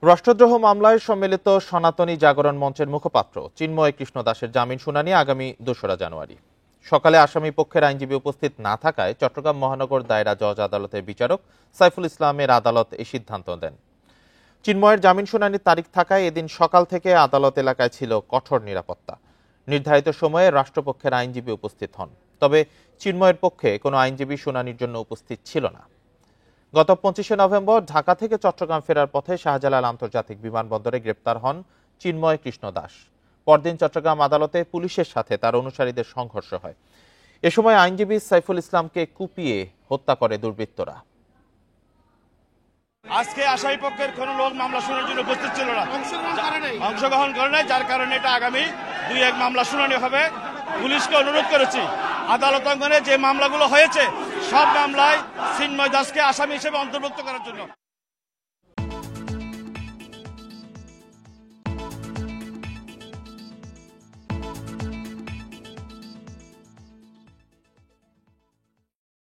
রাষ্ট্রদ্রোহ মামলায় সম্মিলিত সনাতনী জাগরণ মঞ্চের মুখপাত্র চিন্ময় কৃষ্ণ দাসের জামিন শুনানি আগামী ২রা জানুয়ারি সকালে আসামি পক্ষের আইনজীবী উপস্থিত না থাকায় চট্টগ্রাম মহানগর দায়রা জজ আদালতের বিচারক সাইফুল ইসলামের আদালত এই সিদ্ধান্ত দেন। চিন্ময়ের জামিন শুনানির তারিখ থাকায় এদিন সকাল থেকে আদালত এলাকায় ছিল কঠোর নিরাপত্তা। নির্ধারিত সময়ে রাষ্ট্রপক্ষের আইনজীবী উপস্থিত হন, তবে চিন্ময়ের পক্ষে কোনো আইনজীবী শুনানির জন্য উপস্থিত ছিল না। গত ২৫শে নভেম্বর ঢাকা থেকে চট্টগ্রাম ফেরার পথে শাহজালাল আন্তর্জাতিক বিমানবন্দরে গ্রেপ্তার হন চিন্ময় কৃষ্ণ দাস। পরদিন চট্টগ্রাম আদালতে পুলিশের সাথে তার অনুসারীদের সংঘর্ষ হয়। এ সময় আইনজীবী সাইফুল ইসলামকে কুপিয়ে হত্যা করে দুর্বৃত্তরা। আজকে আসামি পক্ষের কোন লোক মামলা শুনানির জন্য উপস্থিত ছিল না, অংশগ্রহণ করে নাই, যার কারণে এটা আগামী ২-১ মামলা শুনানি হবে। পুলিশকে অনুরোধ করেছি আদালত অঙ্গনে যে মামলাগুলো হয়েছে সব মামলায় চিন্ময় দাসকে আসামি হিসেবে অন্তর্ভুক্ত করার জন্য।